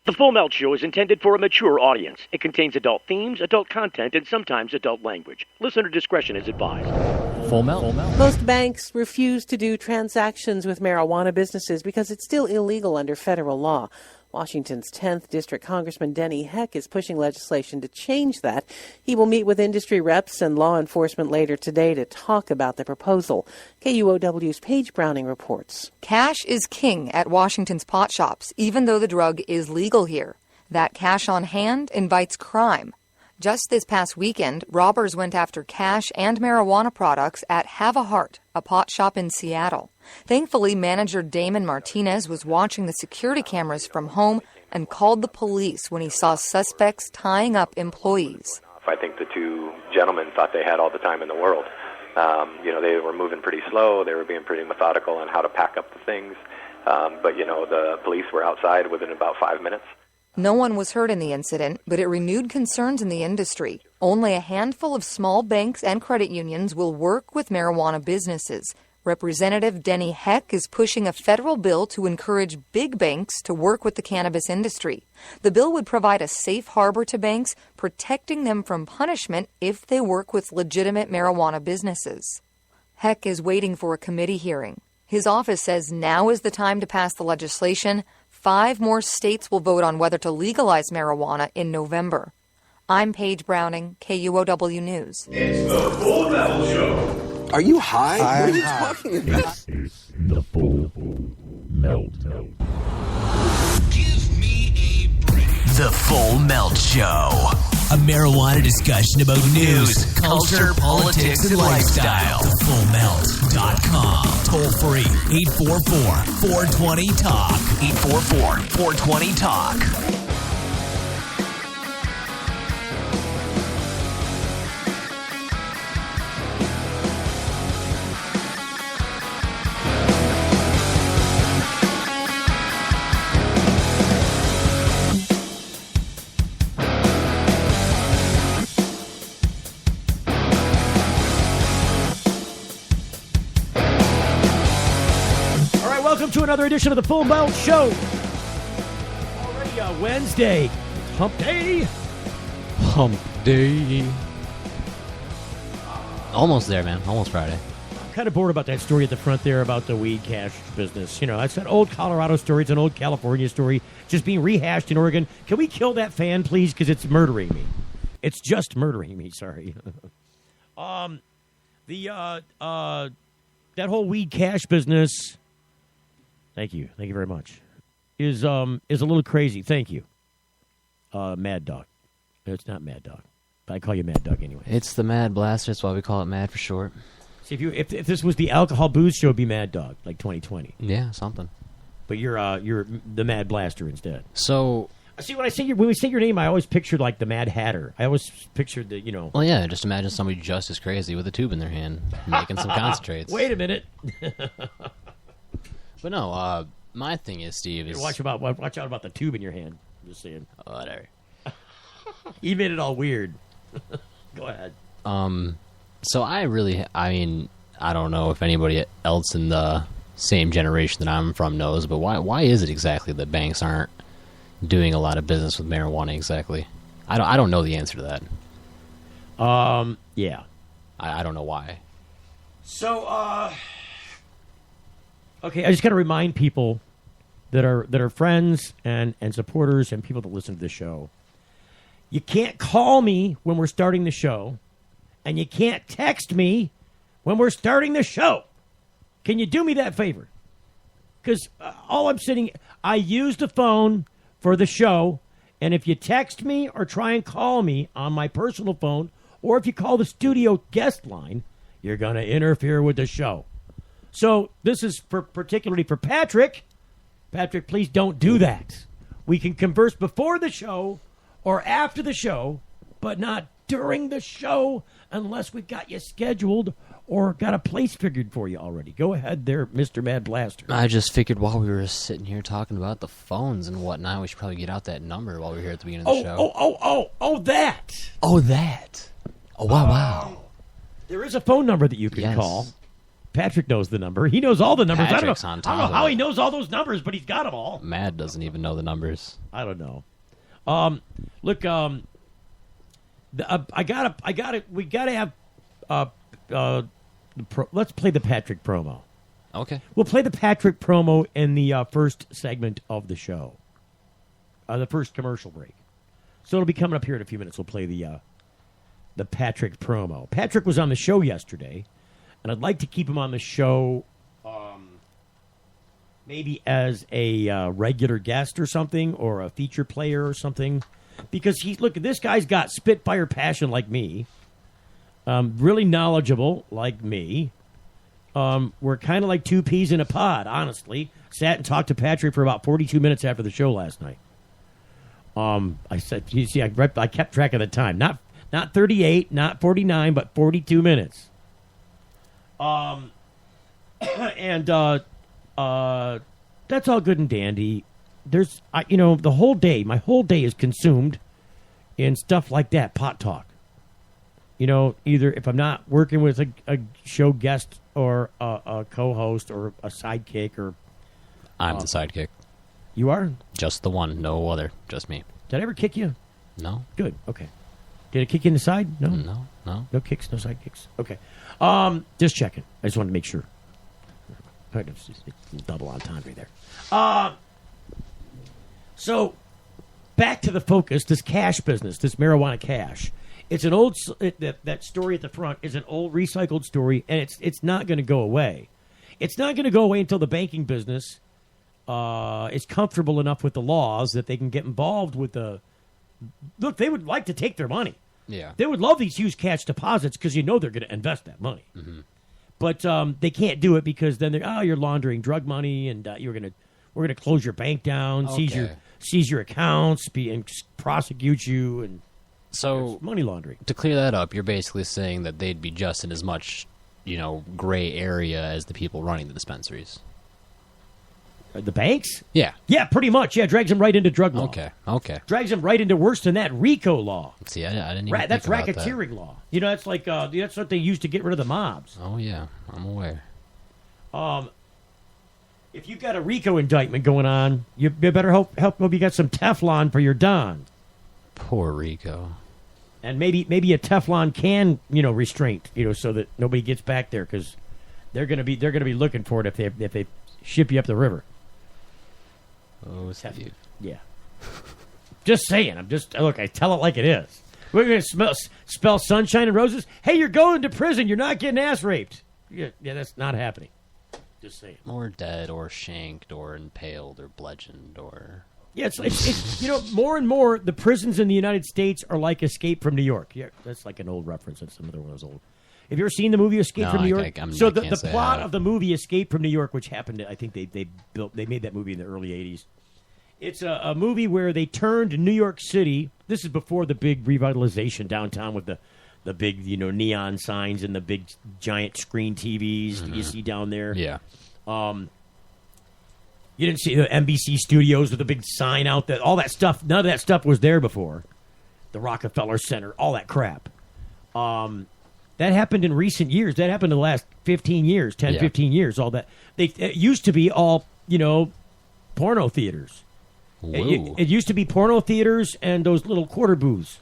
The Full Melt Show is intended for a mature audience. It contains adult themes, adult content, and sometimes adult language. Listener discretion is advised. Full Melt. Most banks refuse to do transactions with marijuana businesses because it's still illegal under federal law. Washington's 10th District Congressman Denny Heck is pushing legislation to change that. He will meet with industry reps and law enforcement later today to talk about the proposal. KUOW's Paige Browning reports. Cash is king at Washington's pot shops, even though the drug is legal here. That cash on hand invites crime. Just this past weekend, robbers went after cash and marijuana products at Have a Heart, a pot shop in Seattle. Thankfully, manager Damon Martinez was watching the security cameras from home and called the police when he saw suspects tying up employees. I think the two gentlemen thought they had all the time in the world. They were moving pretty slow. They were being pretty methodical on how to pack up the things. But the police were outside within about 5 minutes. No one was hurt in the incident, but it renewed concerns in the industry. Only a handful of small banks and credit unions will work with marijuana businesses. Representative Denny Heck is pushing a federal bill to encourage big banks to work with the cannabis industry. The bill would provide a safe harbor to banks, protecting them from punishment if they work with legitimate marijuana businesses. Heck is waiting for a committee hearing. His office says now is the time to pass the legislation. 5 more states will vote on whether to legalize marijuana in November. I'm Paige Browning, KUOW News. It's the Full Metal Show. Are you high? What are you talking about? This is the Full Melt. Give me a break. The Full Melt Show. A marijuana discussion about news, culture, politics, and lifestyle. FullMelt.com. Toll free. 844-420-TALK. 844-420-TALK. Welcome to another edition of the Full Melt Show. Already Wednesday. Hump Day. Hump Day. Almost there, man. Almost Friday. I'm kind of bored about that story at the front there about the weed cash business. It's an old Colorado story. It's an old California story just being rehashed in Oregon. Can we kill that fan, please? Because it's murdering me. It's just murdering me. Sorry. That whole weed cash business... Thank you very much. Is a little crazy. Thank you, Mad Dog. It's not Mad Dog, but I call you Mad Dog anyway. It's the Mad Blaster. That's why we call it Mad for short. See, if this was the alcohol booze show, it'd be Mad Dog, like 2020. Yeah, something. But you're the Mad Blaster instead. So see, when we say your name, I always pictured like the Mad Hatter. I always pictured the Well, yeah, just imagine somebody just as crazy with a tube in their hand making some concentrates. Wait a minute. But no, my thing is, Steve, is... Watch out about the tube in your hand. I'm just saying. Whatever. You made it all weird. Go ahead. So I don't know if anybody else in the same generation that I'm from knows, but why is it exactly that banks aren't doing a lot of business with marijuana exactly? I don't know the answer to that. Yeah. I don't know why. So, okay, I just got to remind people that are friends and supporters and people that listen to the show. You can't call me when we're starting the show, and you can't text me when we're starting the show. Can you do me that favor? Because I use the phone for the show, and if you text me or try and call me on my personal phone, or if you call the studio guest line, you're going to interfere with the show. So this is particularly for Patrick. Patrick, please don't do that. We can converse before the show or after the show, but not during the show unless we've got you scheduled or got a place figured for you already. Go ahead there, Mr. Mad Blaster. I just figured while we were sitting here talking about the phones and whatnot, we should probably get out that number while we're here at the beginning of the show. That. Oh, that. Oh, wow. There is a phone number that you can call. Patrick knows the number. He knows all the numbers. Patrick's I on don't know top of how it. he knows all those numbers, but he's got them all. Mad doesn't even know the numbers. I don't know. Look, we gotta have. Let's play the Patrick promo. Okay. We'll play the Patrick promo in the first segment of the show, the first commercial break. So it'll be coming up here in a few minutes. We'll play the Patrick promo. Patrick was on the show yesterday, and I'd like to keep him on the show, maybe as a regular guest or something, or a feature player or something, because this guy's got spitfire passion like me, really knowledgeable like me. We're kind of like two peas in a pod, honestly. Sat and talked to Patrick for about 42 minutes after the show last night. I said, you see, I kept track of the time. Not 38, not 49, but 42 minutes. And that's all good and dandy. There's, the whole day, my whole day is consumed in stuff like that, pot talk. Either if I'm not working with a show guest or a co-host or a sidekick or... I'm the sidekick. You are? Just the one, no other, just me. Did I ever kick you? No. Good, okay. Did it kick you in the side? No? No. No kicks, no sidekicks. Okay. Just checking. I just wanted to make sure. Double entendre there. So, back to the focus, this cash business, this marijuana cash. It's an old, that story at the front is an old recycled story, and it's not going to go away. It's not going to go away until the banking business is comfortable enough with the laws that they can get involved with the... Look, they would like to take their money. Yeah. They would love these huge cash deposits because they're going to invest that money. Mm-hmm. But they can't do it because then you're laundering drug money, and we're going to close your bank down, seize your accounts, and prosecute you, and so money laundering. To clear that up, you're basically saying that they'd be just in as much, gray area as the people running the dispensaries. The banks? Yeah. Yeah, pretty much. Yeah, drags them right into drug law. Okay. Drags them right into worse than that, RICO law. See, I didn't even That's think about racketeering that. law. That's like that's what they use to get rid of the mobs. Oh yeah, I'm aware. If you got a RICO indictment going on, you better hope you got some Teflon for your Don. Poor Rico. And maybe a Teflon can restraint so that nobody gets back there because they're gonna be looking for it if they ship you up the river. Oh, Steve. Yeah. Just saying. I tell it like it is. We're going to spell sunshine and roses. Hey, you're going to prison. You're not getting ass raped. Yeah, that's not happening. Just saying. Or dead, or shanked, or impaled, or bludgeoned, or... Yeah, it's more and more, the prisons in the United States are like Escape from New York. Yeah, that's like an old reference. That's another one of those old. Have you ever seen the movie Escape from New York? The plot of the movie Escape from New York, which happened, I think they made that movie in the early 80s. It's a movie where they turned New York City. This is before the big revitalization downtown with the big neon signs and the big giant screen TVs that you see down there. Yeah. You didn't see the NBC studios with the big sign out there. All that stuff. None of that stuff was there before. The Rockefeller Center, all that crap. That happened in recent years. That happened in the last 15 years, 15 years. All that. It used to be all porno theaters. It used to be porno theaters and those little quarter booths.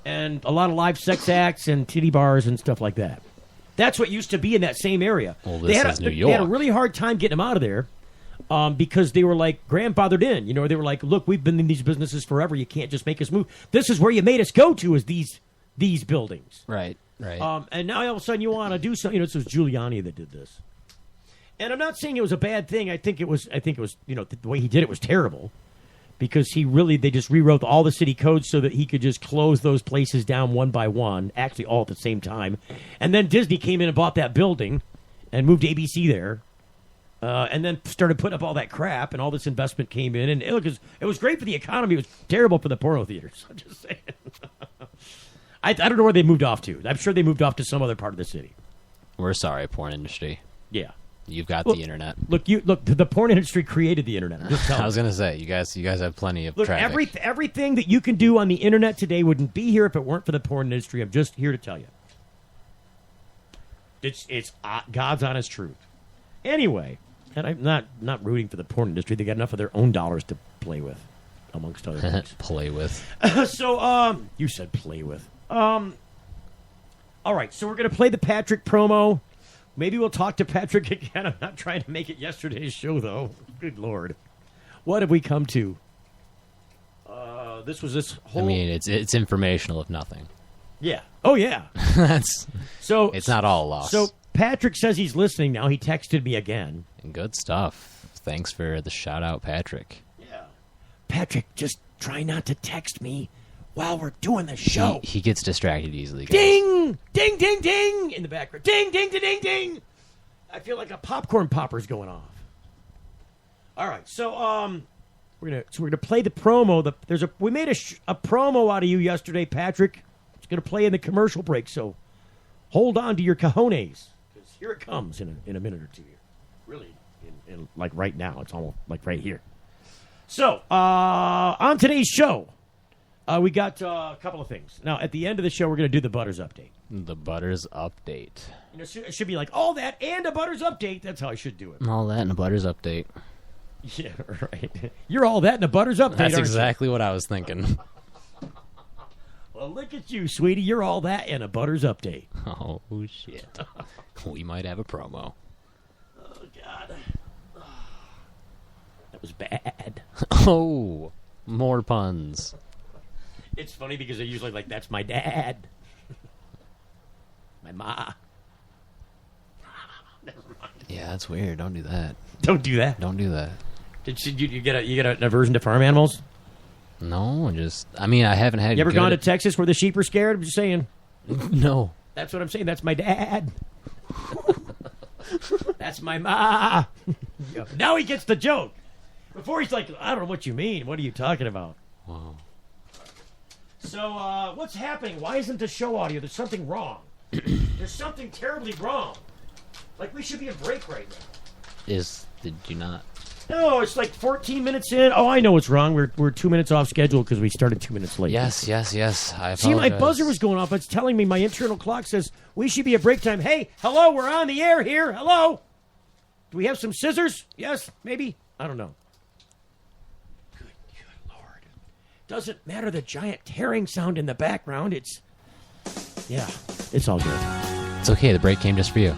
And a lot of live sex acts and titty bars and stuff like that. That's what used to be in that same area. Well, this is New York. They had a really hard time getting them out of there because they were like grandfathered in. They were like, look, we've been in these businesses forever. You can't just make us move. This is where you made us go to is these buildings. Right. And now all of a sudden you want to do something. This was Giuliani that did this. And I'm not saying it was a bad thing. I think it was, the way he did it was terrible. Because they just rewrote all the city codes so that he could just close those places down one by one, actually all at the same time. And then Disney came in and bought that building and moved ABC there. And then started putting up all that crap, and all this investment came in. And it was great for the economy. It was terrible for the porno theaters. I'm just saying. I don't know where they moved off to. I'm sure they moved off to some other part of the city. We're sorry, porn industry. Yeah. You've got the internet. Look, the porn industry created the internet. I'm just telling I was going to say, you guys have plenty of traffic. Everything that you can do on the internet today wouldn't be here if it weren't for the porn industry. I'm just here to tell you. It's God's honest truth. Anyway, and I'm not rooting for the porn industry. They got enough of their own dollars to play with, amongst other things. Play with. So, you said play with. All right, so we're going to play the Patrick promo. Maybe we'll talk to Patrick again. I'm not trying to make it yesterday's show, though. Good Lord. What have we come to? This whole... I mean, it's informational, if nothing. Yeah. Oh, yeah. So it's not all lost. So Patrick says he's listening now. He texted me again. Good stuff. Thanks for the shout-out, Patrick. Yeah. Patrick, just try not to text me while we're doing the show. He gets distracted easily, guys. Ding! Ding, ding, ding! In the background. Ding, ding, ding, ding, ding! I feel like a popcorn popper's going off. All right, so we're gonna play the promo. We made a promo out of you yesterday, Patrick. It's gonna play in the commercial break, so hold on to your cojones, because here it comes in a minute or two. Here, really, in like right now, it's almost like right here. So on today's show, we got a couple of things. Now at the end of the show, we're gonna do the Butters update. The Butters update. You know, it should be like all that and a Butters update. That's how I should do it. All that and a Butters update. Yeah, right. You're all that in a Butters update. That's exactly what I was thinking. Well, look at you, sweetie. You're all that in a Butters update. Oh, shit. We might have a promo. Oh, God. That was bad. Oh, more puns. It's funny because they're usually like, that's my dad. My ma. Never mind. Yeah, that's weird. Don't do that. Don't do that. Don't do that. Did you get an aversion to farm animals? No, I haven't had. You ever gone to Texas where the sheep are scared? I'm just saying. No. That's what I'm saying. That's my dad. That's my ma. Now he gets the joke. Before he's like, I don't know what you mean. What are you talking about? Wow. So, what's happening? Why isn't the show audio? There's something wrong. There's something terribly wrong. Like, we should be in break right now. Did you not? No, it's like 14 minutes in. Oh, I know what's wrong. We're 2 minutes off schedule because we started 2 minutes late. Yes. I apologize. See, my buzzer was going off. It's telling me my internal clock says we should be at break time. Hey, hello, we're on the air here. Hello. Do we have some scissors? Yes, maybe. I don't know. Good Lord. Doesn't matter the giant tearing sound in the background. It's all good. It's okay. The break came just for you.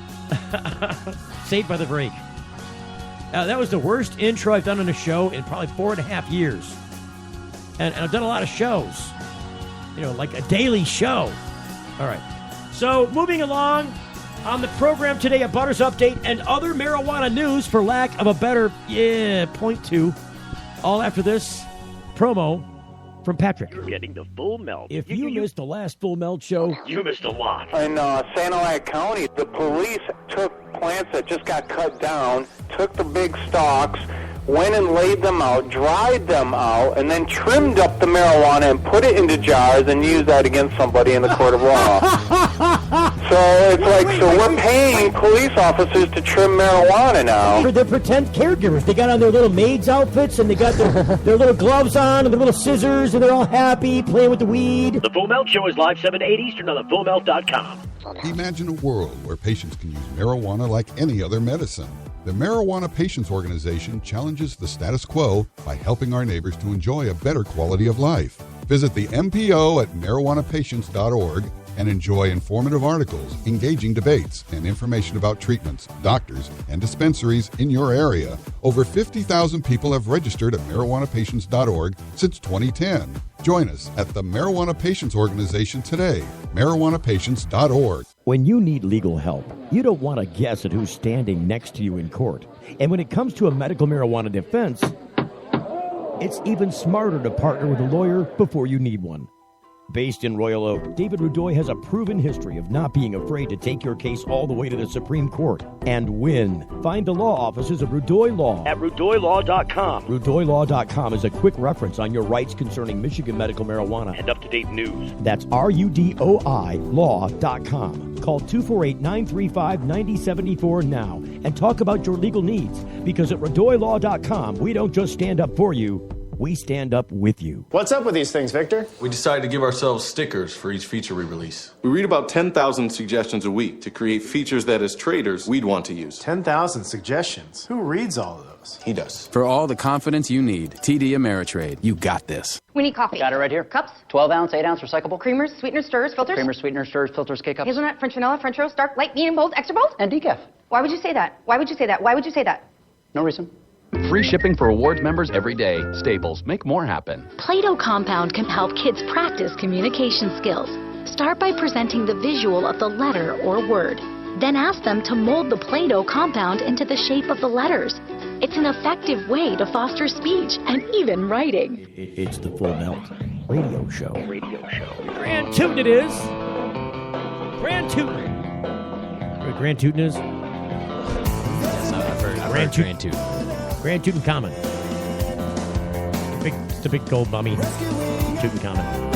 Saved by the break. That was the worst intro I've done on a show in probably 4.5 years. And I've done a lot of shows. You know, like a daily show. All right. So, moving along on the program today, a Butters update and other marijuana news, for lack of a better, point two. All after this promo from Patrick. You're getting the full melt. If you missed the last Full Melt show, you missed a lot. In Sanilac County, the police took plants that just got cut down, took the big stalks, went and laid them out, dried them out, and then trimmed up the marijuana and put it into jars and used that against somebody in the court of law. So it's we're paying police officers to trim marijuana now. For their pretend caregivers. They got on their little maid's outfits, and they got their little gloves on, and their little scissors, and they're all happy, playing with the weed. The Full Melt Show is live 7 to 8 Eastern on thefullmelt.com. Imagine a world where patients can use marijuana like any other medicine. The Marijuana Patients Organization challenges the status quo by helping our neighbors to enjoy a better quality of life. Visit the MPO at marijuanapatients.org and enjoy informative articles, engaging debates, and information about treatments, doctors, and dispensaries in your area. Over 50,000 people have registered at marijuanapatients.org since 2010. Join us at the Marijuana Patients Organization today, marijuanapatients.org. When you need legal help, you don't want to guess at who's standing next to you in court. And when it comes to a medical marijuana defense, it's even smarter to partner with a lawyer before you need one. Based in Royal Oak, David Rudoy has a proven history of not being afraid to take your case all the way to the Supreme Court and win. Find the law offices of Rudoy Law at RudoyLaw.com. RudoyLaw.com is a quick reference on your rights concerning Michigan medical marijuana and up-to-date news. That's RUDOI Law.com. Call 248-935-9074 now and talk about your legal needs, because at RudoyLaw.com, we don't just stand up for you, we stand up with you. What's up with these things, Victor? We decided to give ourselves stickers for each feature we release. We read about 10,000 suggestions a week to create features that, as traders, we'd want to use. 10,000 suggestions? Who reads all of those? He does. For all the confidence you need, TD Ameritrade. You got this. We need coffee. Got it right here. Cups. 12-ounce, 8-ounce recyclable. Creamers, sweeteners, stirrers, filters. Creamers, sweeteners, stirrers, filters, K-Cups. Hazelnut, French vanilla, French roast, dark, light, medium, bold, extra bold. And decaf. Why would you say that? Why would you say that? Why would you say that? No reason. Free shipping for awards members every day. Staples, make more happen. Play-Doh Compound can help kids practice communication skills. Start by presenting the visual of the letter or word. Then ask them to mold the Play-Doh compound into the shape of the letters. It's an effective way to foster speech and even writing. It's the Full Melt Radio Show. Grand Tootin' it is. Grand Tootin'. What Grand Tootin' is? Yes, I've heard Grand Tootin'. Grand Tutankhamun. It's the big gold mummy. Tutankhamun.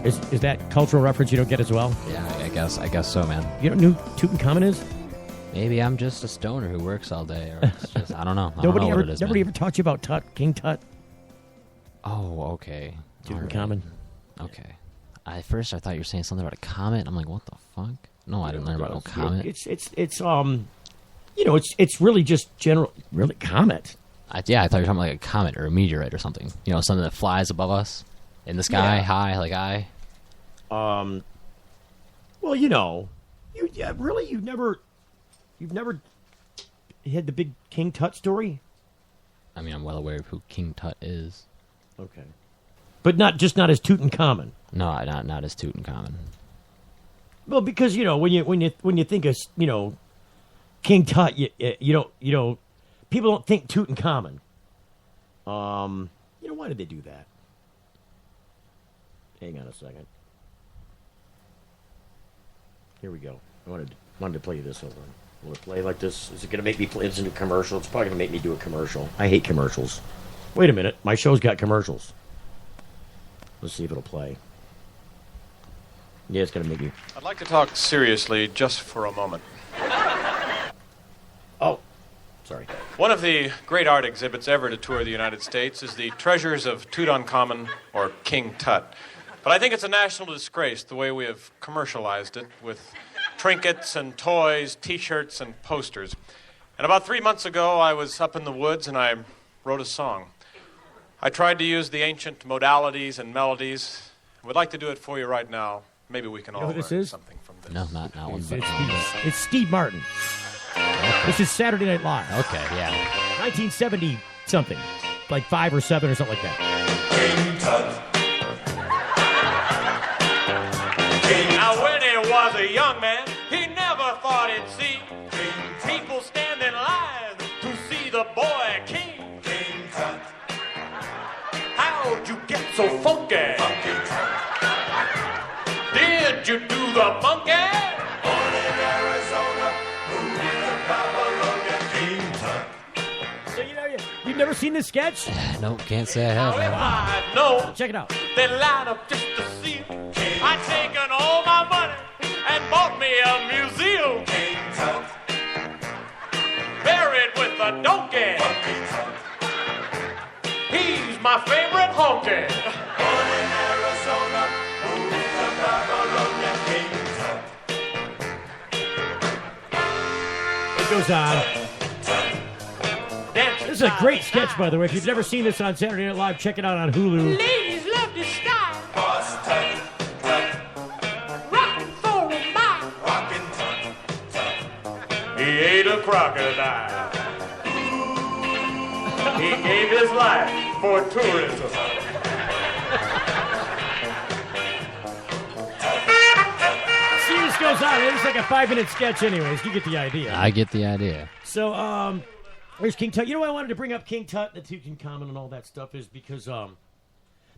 Is that cultural reference you don't get as well? Yeah, I guess so, man. You don't know who Tutankhamun is? Maybe I'm just a stoner who works all day, or it's just, I don't know. Nobody what it is, ever taught you about Tut, King Tut? Oh, okay. Tutankhamun. Right. Okay. At first I thought you were saying something about a comet. I'm like, what the fuck? No, I didn't learn about no comet. It's really just general, really comet. I thought you were talking about like a comet or a meteorite or something. You know, something that flies above us in the sky, high, like I. Well, you've never had the big King Tut story? I mean, I'm well aware of who King Tut is. Okay. But not as Tutankhamun. No, not as Tutankhamun. Well, because when you think of King Tut, you don't people don't think Tutankhamun. Why did they do that? Hang on a second. Here we go. I wanted to play you this. Hold on. Will it play like this? Is it going to make me play? It's a new commercial. It's probably going to make me do a commercial. I hate commercials. Wait a minute. My show's got commercials. Let's see if it'll play. Yeah, it's going to make me... I'd like to talk seriously just for a moment. Oh, sorry. One of the great art exhibits ever to tour the United States is the Treasures of Tutankhamun, or King Tut. But I think it's a national disgrace the way we have commercialized it with trinkets and toys, T-shirts and posters. And about 3 months ago, I was up in the woods and I wrote a song. I tried to use the ancient modalities and melodies. I would like to do it for you right now. Maybe we can all learn something from this. No, not one. It's Steve Martin. This is Saturday Night Live. Okay, yeah. 1970 something, like 5 or 7 or something like that. King Tut. Now when he was a young man, he never thought he'd see people stand in line to see the boy king. King Tut. How'd you get so funky? Funky Tut. Did you do the monkey? Born in Arizona, moved to Babylonia. King Tut. So you've never seen this sketch? No, can't say I have. Now if I know, check it out. They line up just to see. I'd taken all my money and bought me a museum. King Tut. Buried with a donkey. Funky Tut. He's my favorite honky. Born in Arizona, moved to Babylonia. King Tut. It goes on. This is a great sketch, by the way. If you've never seen this on Saturday Night Live, check it out on Hulu. Ladies love this style. Boss Tut. Rockin' for a mile. Rockin' Tut. He ate a crocodile. He gave his life for tourism. See, this goes on. It's like a 5-minute sketch anyways. You get the idea. I get the idea. So, there's King Tut. You know why I wanted to bring up King Tut, the Tutankhamun, and all that stuff is because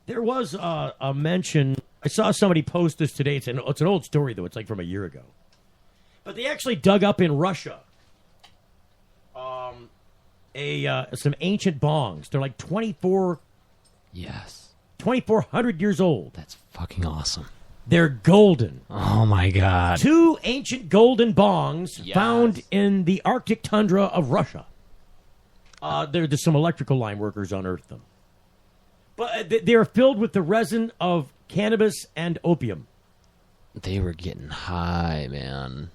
there was a mention. I saw somebody post this today. It's an old story, though. It's like from a year ago. But they actually dug up in Russia some ancient bongs. They're like 2,400 years old. That's fucking awesome. They're golden. Oh, my God. 2 ancient golden bongs found in the Arctic tundra of Russia. There's some electrical line workers unearthed them. But they are filled with the resin of cannabis and opium. They were getting high, man.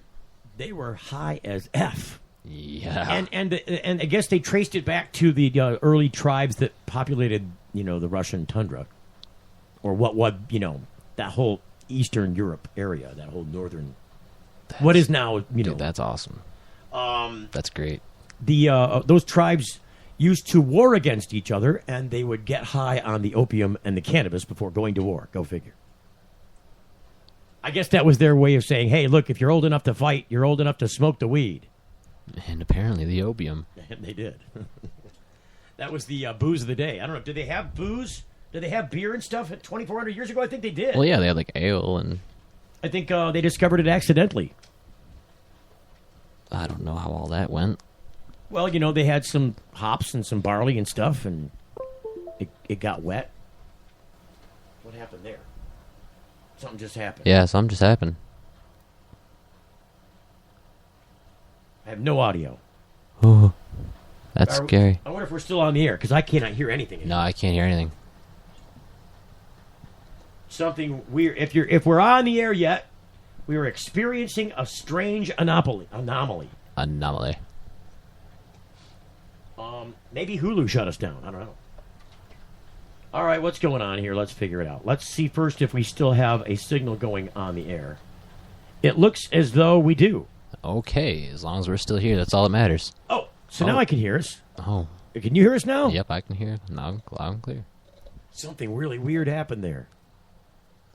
They were high as F. Yeah. And I guess they traced it back to the early tribes that populated, the Russian tundra. Or what that whole Eastern Europe area, that whole northern... what is now, Dude, that's awesome. That's great. Those tribes used to war against each other, and they would get high on the opium and the cannabis before going to war. Go figure. I guess that was their way of saying, hey, look, if you're old enough to fight, you're old enough to smoke the weed. And apparently the opium. And they did. That was the booze of the day. I don't know. Did they have booze? Did they have beer and stuff 2,400 years ago? I think they did. Well, yeah, they had like ale and... I think they discovered it accidentally. I don't know how all that went. Well, they had some hops and some barley and stuff, and it got wet. What happened there? Something just happened. Yeah, something just happened. I have no audio. Oh, that's scary. I wonder if we're still on the air, because I cannot hear anything anymore. No, I can't hear anything. Something weird. If we're on the air yet, we are experiencing a strange anomaly. Maybe Hulu shut us down. I don't know. All right, what's going on here? Let's figure it out. Let's see first if we still have a signal going on the air. It looks as though we do. Okay, as long as we're still here, that's all that matters. Oh, so now I can hear us. Oh. Can you hear us now? Yep, I can hear loud and clear. Something really weird happened there.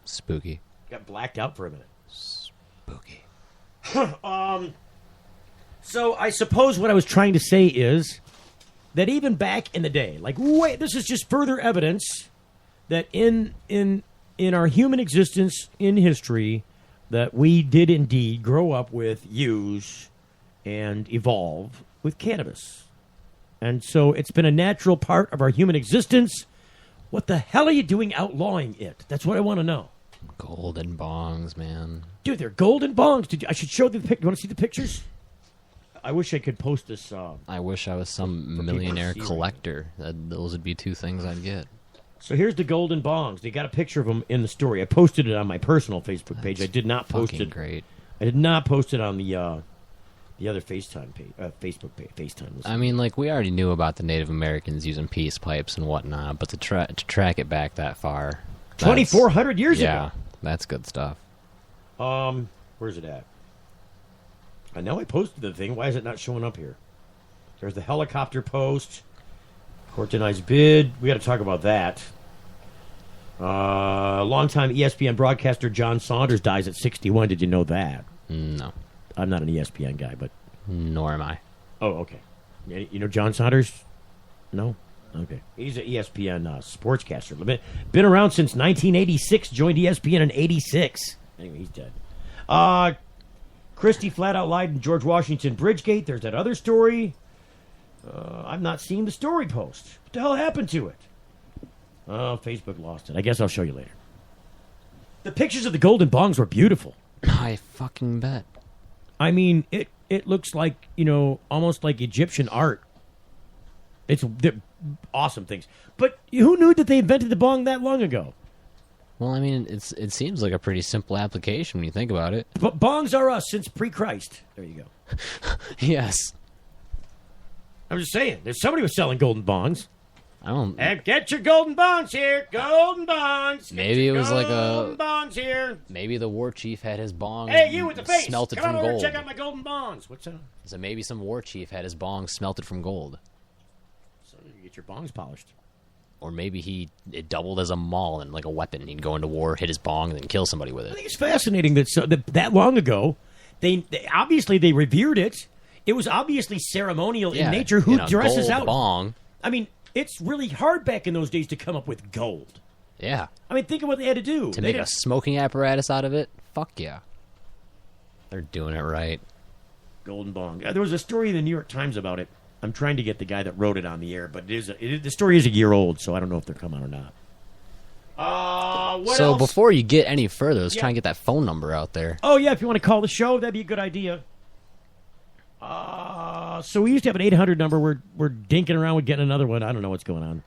Spooky. Got blacked out for a minute. Spooky. So I suppose what I was trying to say is that even back in the day, this is just further evidence that in our human existence in history, that we did indeed grow up with, use, and evolve with cannabis. And so it's been a natural part of our human existence. What the hell are you doing outlawing it? That's what I want to know. Golden bongs, man. Dude, they're golden bongs. I should show the picture. You want to see the pictures? I wish I could post this. I wish I was some millionaire collector. Those would be two things I'd get. So here's the golden bongs. They got a picture of them in the story. I posted it on my personal Facebook page. I did not post it. Great. I did not post it on the other FaceTime page, Facebook page. FaceTime. I mean, we already knew about the Native Americans using peace pipes and whatnot, but to track it back that far, 2,400 years ago. Yeah, that's good stuff. Where's it at? I know I posted the thing. Why is it not showing up here? There's the helicopter post. Court denies bid. We got to talk about that. Longtime ESPN broadcaster John Saunders dies at 61. Did you know that? No. I'm not an ESPN guy, but... Nor am I. Oh, okay. You know John Saunders? No? Okay. He's an ESPN sportscaster. Been around since 1986. Joined ESPN in 86. Anyway, he's dead. Christie flat out lied in George Washington Bridgegate. There's that other story. I've not seen the story post. What the hell happened to it? Oh, Facebook lost it. I guess I'll show you later. The pictures of the golden bongs were beautiful. I fucking bet. I mean, it looks like, almost like Egyptian art. They're awesome things. But who knew that they invented the bong that long ago? Well, I mean, it seems like a pretty simple application when you think about it. But bongs are us since pre-Christ. There you go. Yes. I'm just saying, there's somebody who's selling golden bongs. I don't... Get your golden bongs here. Golden bongs. Maybe it was like golden bongs here. Maybe the war chief had his bong Hey, you with the face. smelted Come from on over gold. and check out my golden bongs. What's that? So maybe some war chief had his bong smelted from gold. So you get your bongs polished. Or maybe it doubled as a maul and like a weapon. He'd go into war, hit his bong, and then kill somebody with it. I think it's fascinating that long ago, they obviously they revered it. It was obviously ceremonial in nature. Who dresses gold out bong? I mean, it's really hard back in those days to come up with gold. Yeah. I mean, think of what they had to do. To make a smoking apparatus out of it? Fuck yeah. They're doing it right. Golden bong. There was a story in the New York Times about it. I'm trying to get the guy that wrote it on the air, but the story is a year old, so I don't know if they're coming or not. What else? Before you get any further, let's try and get that phone number out there. Oh, yeah, if you want to call the show, that'd be a good idea. So we used to have an 800 number. We're dinking around with getting another one. I don't know what's going on.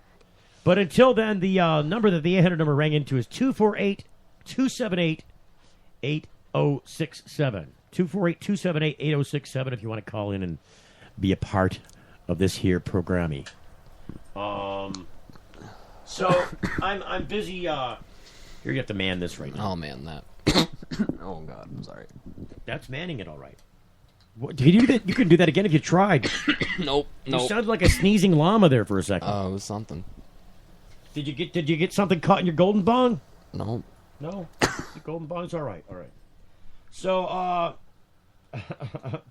But until then, the number that the 800 number rang into is 248-278-8067. 248-278-8067 if you want to call in and be a part of this here programming. So I'm busy. Here, you have to man this right now. I'll man that. Oh, God. I'm sorry. That's manning it all right. What, did you do that? You couldn't do that again if you tried. Nope. You sounded like a sneezing llama there for a second. Oh, it was something. Did you get something caught in your golden bong? No. No. The golden bong's all right. All right. So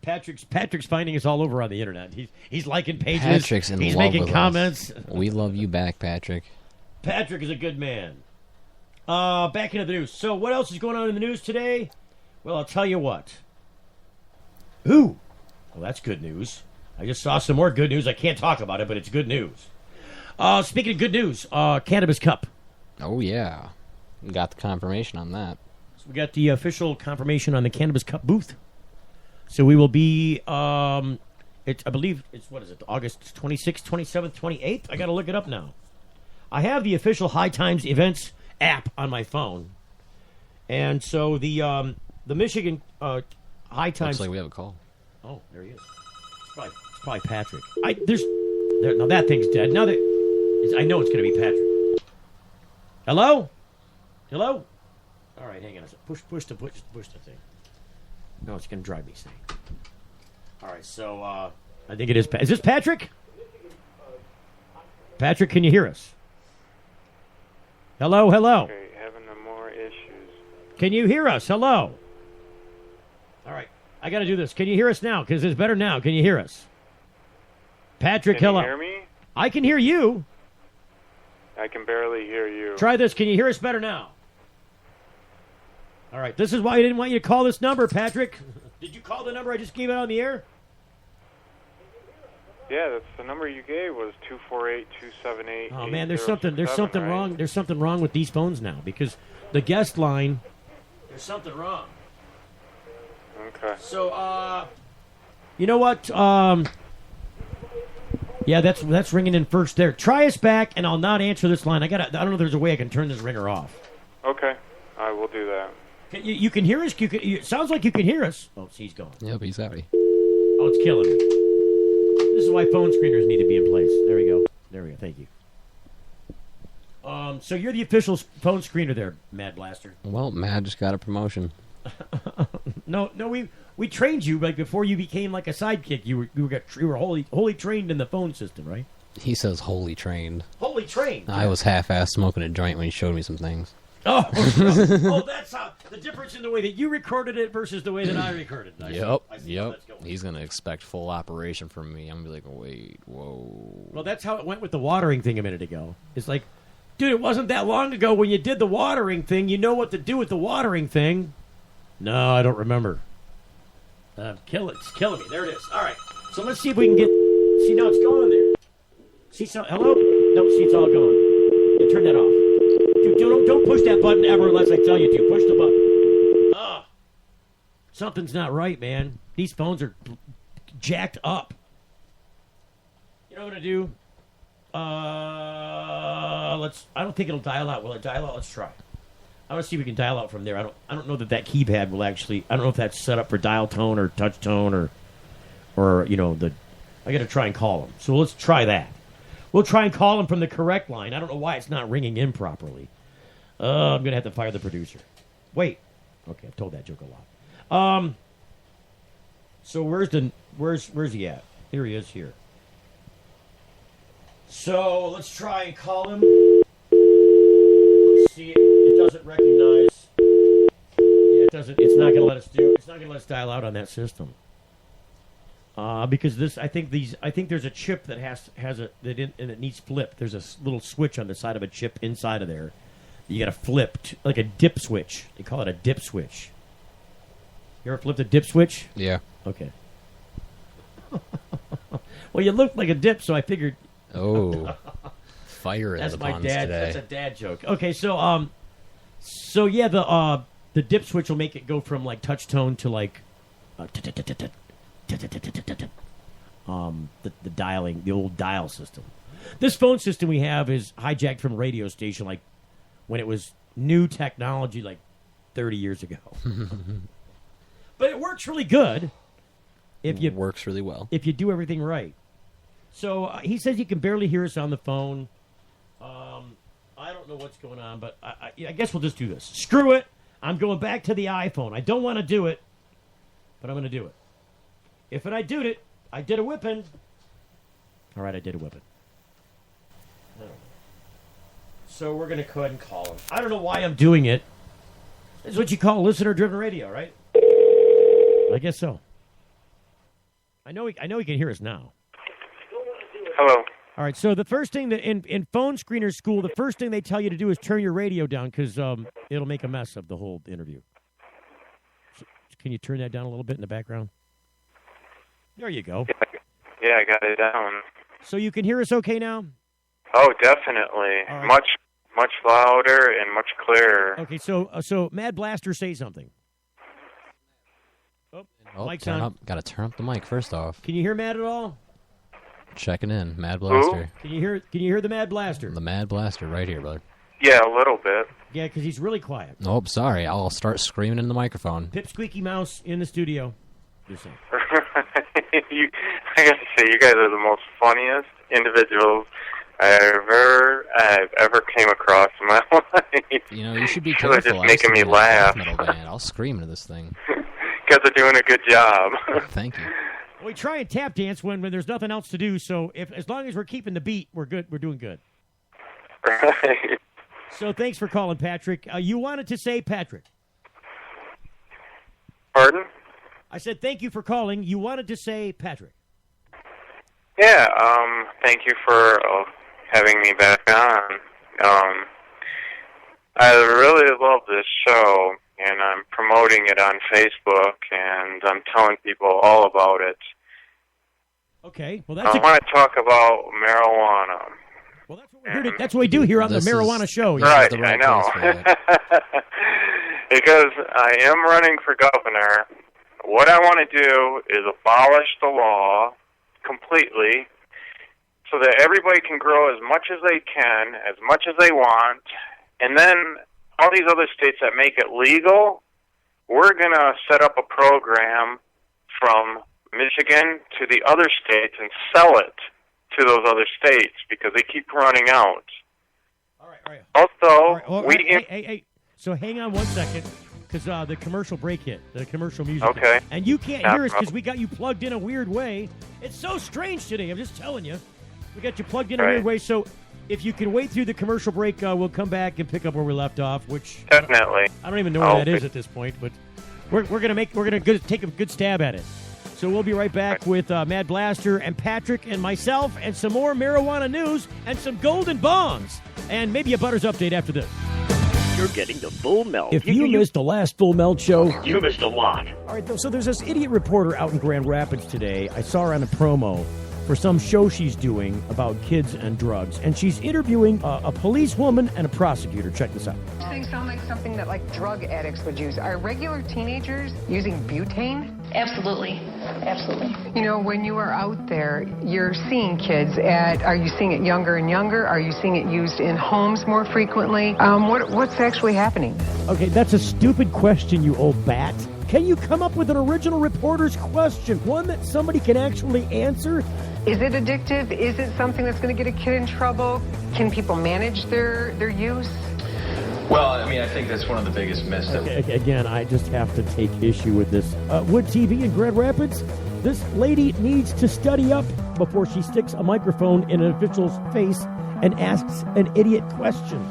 Patrick's finding us all over on the internet. He's liking pages. Patrick's in He's love making with comments. Us. We love you back, Patrick. Patrick is a good man. Back into the news. So what else is going on in the news today? Well, I'll tell you what. Ooh. Well, that's good news. I just saw some more good news. I can't talk about it, but it's good news. Speaking of good news, Cannabis Cup. Oh, yeah. We got the confirmation on that. So we got the official confirmation on the Cannabis Cup booth. So we will be, I believe, what is it, August 26th, 27th, 28th? I got to look it up now. I have the official High Times Events app on my phone. And so the Michigan High Times... Looks like we have a call. Oh, there he is. It's probably Patrick. Now that thing's dead. Now that I know it's going to be Patrick. Hello? Hello? All right, hang on a second. Push the thing. No, it's going to drive me insane. All right, so I think it is. Is this Patrick? Patrick, can you hear us? Hello? Okay, having more issues. Can you hear us? Hello? All right, I got to do this. Can you hear us now? Because it's better now. Can you hear us? Patrick, hello. Can you hear me? I can hear you. I can barely hear you. Try this. Can you hear us better now? All right, this is why I didn't want you to call this number, Patrick. Did you call the number I just gave out on the air? Yeah, that's the number you gave was 248-278. Oh man, there's something wrong. There's something wrong with these phones now because the guest line. There's something wrong. Okay. So, you know what? Yeah, that's ringing in first there. Try us back, and I'll not answer this line. I don't know if there's a way I can turn this ringer off. Okay, I will do that. You can hear us? It sounds like you can hear us. Oh, he's gone. Yep, he's happy. Oh, it's killing me. This is why phone screeners need to be in place. There we go. Thank you. So you're the official phone screener there, Mad Blaster. Well, Mad just got a promotion. No, we trained you like before you became like a sidekick. You were wholly trained in the phone system, right? He says wholly trained. Wholly trained. I was half-assed smoking a joint when he showed me some things. Oh, that's how the difference in the way that you recorded it versus the way that I recorded it. Yep. He's gonna expect full operation from me. I'm gonna be like, wait, whoa. Well, that's how it went with the watering thing a minute ago. It's like, dude, it wasn't that long ago when you did the watering thing. You know what to do with the watering thing. No, I don't remember. It's killing me. There it is. All right. So let's see if we can get... See, now it's gone there. See, hello? No, see, it's all gone. Yeah, turn that off. Dude, don't push that button ever unless I tell you to. Push the button. Something's not right, man. These phones are jacked up. You know what I'm going to do? I don't think it'll dial out. Will it dial out? Let's try. I want to see if we can dial out from there. I don't know that keypad will actually. I don't know if that's set up for dial tone or touch tone or you know the. I got to try and call him. So let's try that. We'll try and call him from the correct line. I don't know why it's not ringing in properly. I'm gonna have to fire the producer. Wait. Okay, I've told that joke a lot. So where's he at? Here he is here. So let's try and call him. Let's see. It doesn't recognize. Yeah, it doesn't. It's not gonna let us do. It's not gonna let us dial out on that system. Because this, I think there's a chip that has and it needs flip. There's a little switch on the side of a chip inside of there. You got to flip like a dip switch. They call it a dip switch. You ever flipped a dip switch? Yeah. Okay. Well, you looked like a dip, so I figured. Oh, fire in the puns today. That's a dad joke. Okay, so yeah, the dip switch will make it go from like touch tone to like. the dialing, the old dial system. This phone system we have is hijacked from a radio station, like when it was new technology, like 30 years ago. But it works really good. It works really well if you do everything right. So he says he can barely hear us on the phone. I don't know what's going on, but I guess we'll just do this. Screw it. I'm going back to the iPhone. I don't want to do it, but I'm going to do it. If I did it, I did a whipping. All right, I did a whipping. So we're going to go ahead and call him. I don't know why I'm doing it. This is what you call listener-driven radio, right? I guess so. I know he can hear us now. Hello. All right, so the first thing that in phone screener school, the first thing they tell you to do is turn your radio down because it'll make a mess of the whole interview. So, can you turn that down a little bit in the background? There you go. Yeah, I got it down. So you can hear us okay now? Oh, definitely. Right. Much louder and much clearer. Okay, so Mad Blaster, say something. Oh, Mic's on. Got to turn up the mic first off. Can you hear Mad at all? Checking in, Mad Blaster. Can you hear the Mad Blaster? The Mad Blaster right here, brother. Yeah, a little bit. Yeah, because he's really quiet. Oh, sorry. I'll start screaming in the microphone. Pip Squeaky Mouse in the studio. I gotta say, you guys are the most funniest individuals I've ever came across in my life. You know, you should be You're careful. just making me laugh. Metal band. I'll scream into this thing. You guys are doing a good job. Thank you. We try and tap dance when there's nothing else to do. So as long as we're keeping the beat, we're good. We're doing good. Right. So thanks for calling, Patrick. You wanted to say, Patrick. Pardon? I said thank you for calling. You wanted to say, Patrick. Yeah. Thank you for having me back on. I really love this show, and I'm promoting it on Facebook, and I'm telling people all about it. Okay. Well, I want to talk about marijuana. Well, that's what we do here on the Marijuana Show. Right, I know. Because I am running for governor. What I want to do is abolish the law completely so that everybody can grow as much as they can, as much as they want, and then all these other states that make it legal, we're going to set up a program from Michigan to the other states and sell it to those other states because they keep running out. All right. Also, Hey. So hang on one second because the commercial break hit, the commercial music. Okay. Hit. And you can't hear us because we got you plugged in a weird way. It's so strange today. I'm just telling you. We got you plugged in a weird way. So if you can wait through the commercial break, we'll come back and pick up where we left off. Which definitely. I don't even know where that is at this point, but we're gonna take a good stab at it. So we'll be right back with Mad Blaster and Patrick and myself and some more marijuana news and some golden bongs and maybe a Butters update after this. You're getting the full melt. If you missed the last Full Melt show, you missed a lot. All right, so there's this idiot reporter out in Grand Rapids today. I saw her on a promo for some show she's doing about kids and drugs, and she's interviewing a policewoman and a prosecutor. Check this out. These things sound like something that like drug addicts would use. Are regular teenagers using butane? Absolutely. You know, when you are out there, you're seeing kids are you seeing it younger and younger? Are you seeing it used in homes more frequently? What's actually happening? Okay, that's a stupid question, you old bat. Can you come up with an original reporter's question, one that somebody can actually answer? Is it addictive? Is it something that's going to get a kid in trouble? Can people manage their use? Well, I mean, I think that's one of the biggest myths. Again, I just have to take issue with this. Wood TV in Grand Rapids, this lady needs to study up before she sticks a microphone in an official's face and asks an idiot question.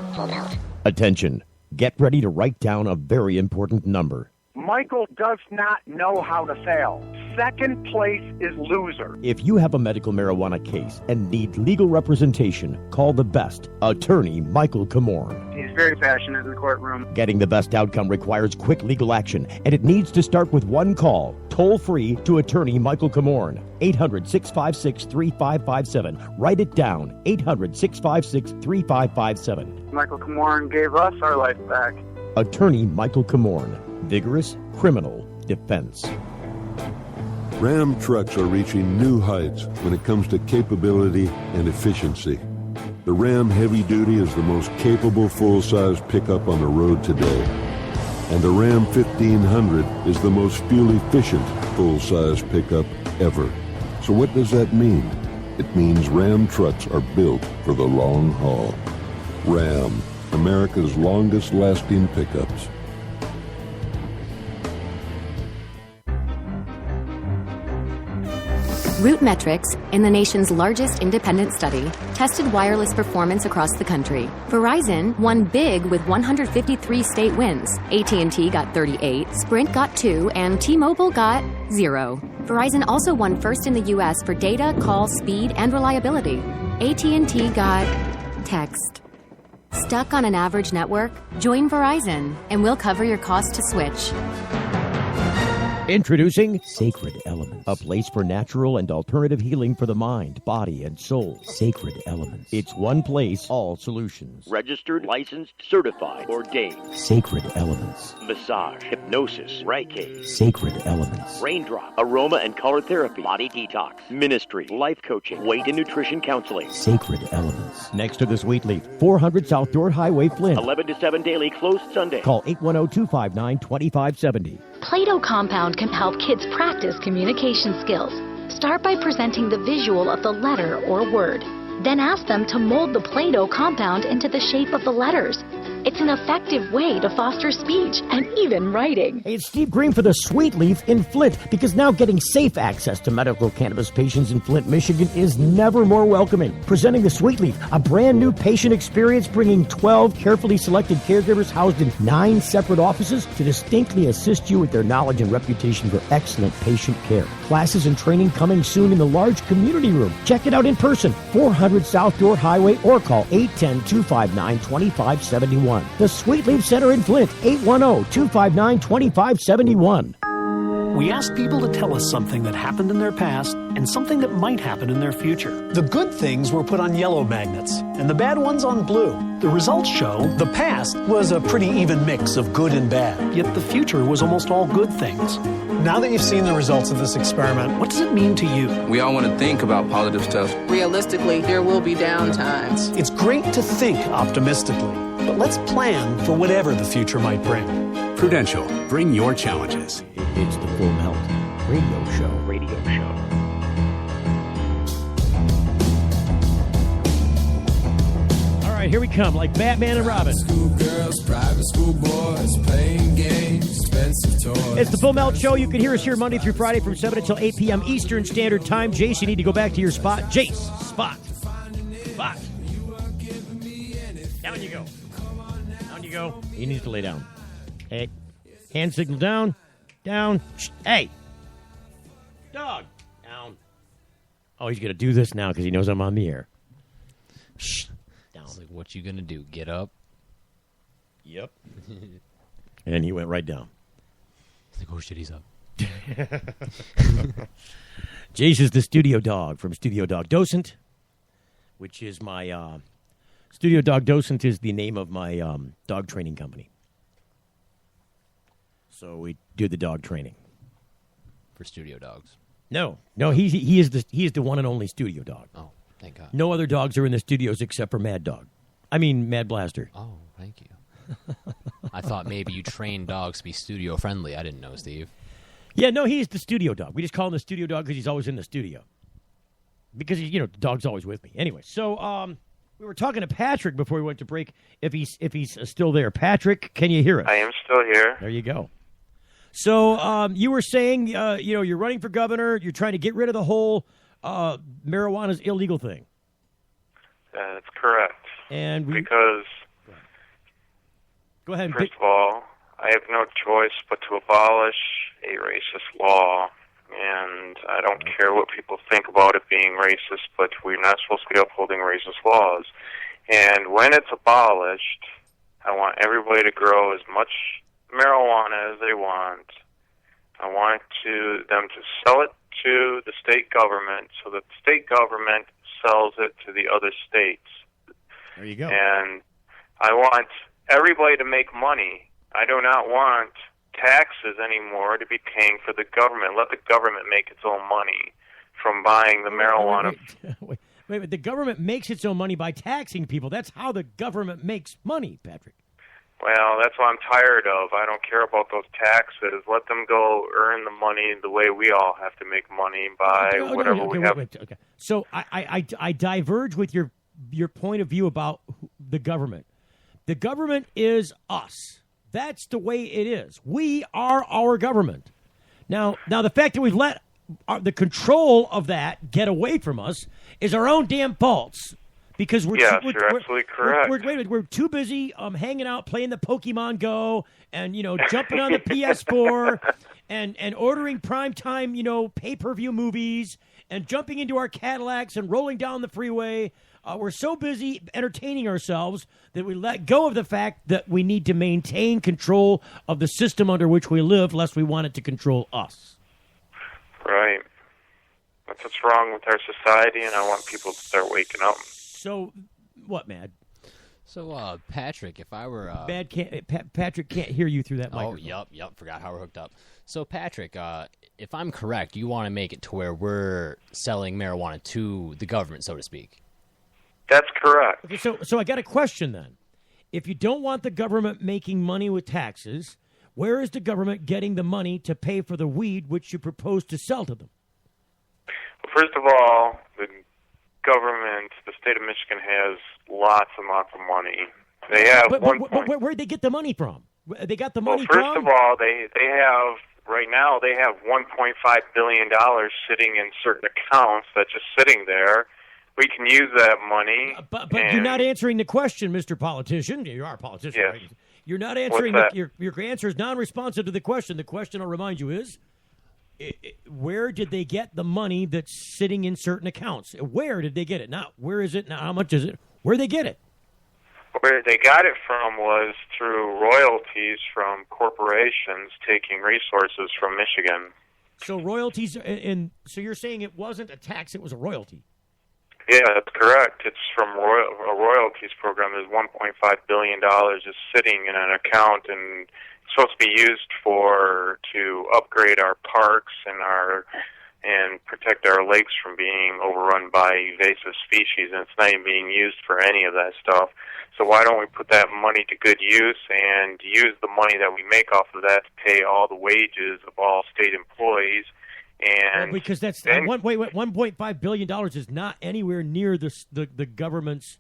Attention. Get ready to write down a very important number. Michael does not know how to fail. Second place is loser. If you have a medical marijuana case and need legal representation, call the best, attorney Michael Comorn. He's very passionate in the courtroom. Getting the best outcome requires quick legal action, and it needs to start with one call, toll-free to attorney Michael Comorn. 800-656-3557. Write it down, 800-656-3557. Michael Comorn gave us our life back. Attorney Michael Comorn. Vigorous criminal defense. Ram trucks are reaching new heights when it comes to capability and efficiency. The Ram Heavy Duty is the most capable full-size pickup on the road today. And the Ram 1500 is the most fuel-efficient full-size pickup ever. So what does that mean? It means Ram trucks are built for the long haul. Ram, America's longest-lasting pickups. RootMetrics, in the nation's largest independent study, tested wireless performance across the country. Verizon won big with 153 state wins. AT&T got 38, Sprint got 2, and T-Mobile got 0. Verizon also won first in the U.S. for data, call, speed, and reliability. AT&T got text. Stuck on an average network? Join Verizon, and we'll cover your cost to switch. Introducing Sacred Elements, a place for natural and alternative healing for the mind, body, and soul. Sacred Elements. It's one place, all solutions. Registered, licensed, certified, ordained. Sacred Elements. Massage, hypnosis, Reiki. Sacred Elements. Raindrop, aroma and color therapy, body detox, ministry, life coaching, weight and nutrition counseling. Sacred Elements. Next to the Sweet Leaf, 400 South Dorr Highway, Flint. 11 to 7 daily, closed Sunday. Call 810-259-2570. Play-Doh Compound can help kids practice communication skills. Start by presenting the visual of the letter or word. Then ask them to mold the Play-Doh compound into the shape of the letters. It's an effective way to foster speech and even writing. Hey, it's Steve Green for the Sweet Leaf in Flint, because now getting safe access to medical cannabis patients in Flint, Michigan is never more welcoming. Presenting the Sweet Leaf, a brand new patient experience, bringing 12 carefully selected caregivers housed in 9 separate offices to distinctly assist you with their knowledge and reputation for excellent patient care. Classes and training coming soon in the large community room. Check it out in person, 400 South Dorr Highway, or call 810-259-2571. The Sweet Leaf Center in Flint, 810-259-2571. We ask people to tell us something that happened in their past and something that might happen in their future. The good things were put on yellow magnets and the bad ones on blue. The results show the past was a pretty even mix of good and bad, yet the future was almost all good things. Now that you've seen the results of this experiment, what does it mean to you? We all want to think about positive stuff. Realistically, there will be down times. It's great to think optimistically, but let's plan for whatever the future might bring. Prudential, bring your challenges. It's the Full Melt Radio Show. All right, here we come, like Batman and Robin. School girls, private school boys, playing games, expensive toys. It's the Full Melt Show. You can hear us here Monday through Friday from 7 until 8 p.m. Eastern Standard Time. Jace, you need to go back to your spot. Jace, spot. Down you go. Down you go. He needs to lay down. Hey, hand signal down. Down. Shh. Hey. Dog. Down. Oh, he's going to do this now because he knows I'm on the air. Shh. Down. It's like, what you going to do? Get up? Yep. And he went right down. It's like, oh, shit, he's up. Jace is the studio dog from Studio Dog Docent, which is my... Studio Dog Docent is the name of my dog training company. So we do the dog training for studio dogs. No, he is the one and only studio dog. Oh, thank God. No other dogs are in the studios except for Mad Dog. I mean Mad Blaster. Oh, thank you. I thought maybe you train dogs to be studio friendly. I didn't know, Steve. Yeah, no, he's the studio dog. We just call him the studio dog because he's always in the studio. Because the dog's always with me. Anyway, so we were talking to Patrick before we went to break. If he's still there, Patrick, can you hear us? I am still here. There you go. So you were saying, you're running for governor. You're trying to get rid of the whole marijuana's illegal thing. That's correct. And because, go ahead. First of all, I have no choice but to abolish a racist law. And I don't care what people think about it being racist, but we're not supposed to be upholding racist laws. And when it's abolished, I want everybody to grow as much marijuana as they want. I want them to sell it to the state government so that the state government sells it to the other states. There you go. And I want everybody to make money. I do not want taxes anymore to be paying for the government. Let the government make its own money from buying the marijuana. Wait, the government makes its own money by taxing people. That's how the government makes money, Patrick. Well, that's what I'm tired of. I don't care about those taxes. Let them go earn the money the way we all have to make money by whatever we have. Okay. So I diverge with your point of view about the government. The government is us. That's the way it is. We are our government. Now the fact that we've let the control of that get away from us is our own damn faults. Because you're absolutely correct. We're too busy hanging out, playing the Pokemon Go, and jumping on the PS4, and ordering primetime pay-per-view movies, and jumping into our Cadillacs and rolling down the freeway. We're so busy entertaining ourselves that we let go of the fact that we need to maintain control of the system under which we live, lest we want it to control us. Right. That's what's wrong with our society, and I want people to start waking up. So, what, Mad? So, Patrick, if I were... Patrick can't hear you through that microphone. Oh, yep, forgot how we're hooked up. So, Patrick, if I'm correct, you want to make it to where we're selling marijuana to the government, so to speak. That's correct. Okay, so I got a question then. If you don't want the government making money with taxes, where is the government getting the money to pay for the weed which you propose to sell to them? Well, first of all, the government, the state of Michigan, has lots and lots of money. They have but where'd they get the money from? They got the money from? Well, first of all, they have, right now, they have $1.5 billion sitting in certain accounts that's just sitting there. We can use that money. But you're not answering the question, Mr. Politician. You are a politician, yes. Right? You're not answering. Your answer is non-responsive to the question. The question, I'll remind you, is where did they get the money that's sitting in certain accounts? Where did they get it? Not where is it? Not how much is it? Where did they get it? Where they got it from was through royalties from corporations taking resources from Michigan. So royalties, and so you're saying it wasn't a tax; it was a royalty. Yeah, that's correct. It's from a royalties program. There's $1.5 billion just sitting in an account, and it's supposed to be used to upgrade our parks and protect our lakes from being overrun by invasive species, and it's not even being used for any of that stuff. So why don't we put that money to good use and use the money that we make off of that to pay all the wages of all state employees? And because that's $1.5 billion is not anywhere near the government's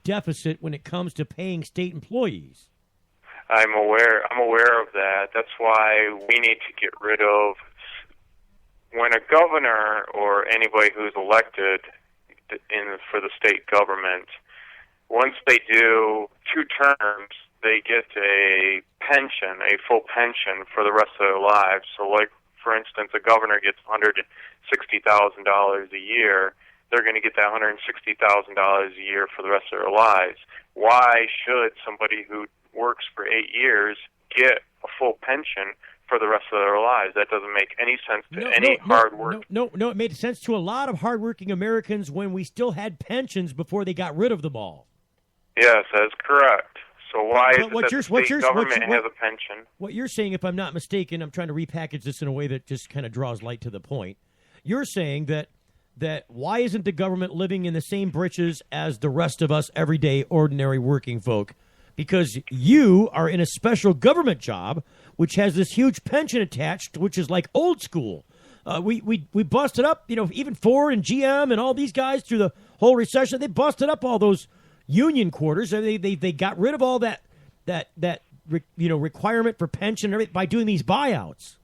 deficit when it comes to paying state employees. I'm aware of that. That's why we need to get rid of, when a governor or anybody who's elected for the state government, once they do 2 terms, they get a pension, a full pension for the rest of their lives. So, like, for instance, a governor gets $160,000 a year. They're going to get that $160,000 a year for the rest of their lives. Why should somebody who works for 8 years get a full pension for the rest of their lives? That doesn't make any sense to any hard work. No, it made sense to a lot of hardworking Americans when we still had pensions before they got rid of them all. Yes, that's correct. So why is it that the state government has a pension? What you're saying, if I'm not mistaken, I'm trying to repackage this in a way that just kind of draws light to the point. You're saying that why isn't the government living in the same britches as the rest of us everyday ordinary working folk? Because you are in a special government job which has this huge pension attached, which is like old school. We busted up, even Ford and GM and all these guys through the whole recession. They busted up all those union quarters. They got rid of all that requirement for pension and everything by doing these buyouts.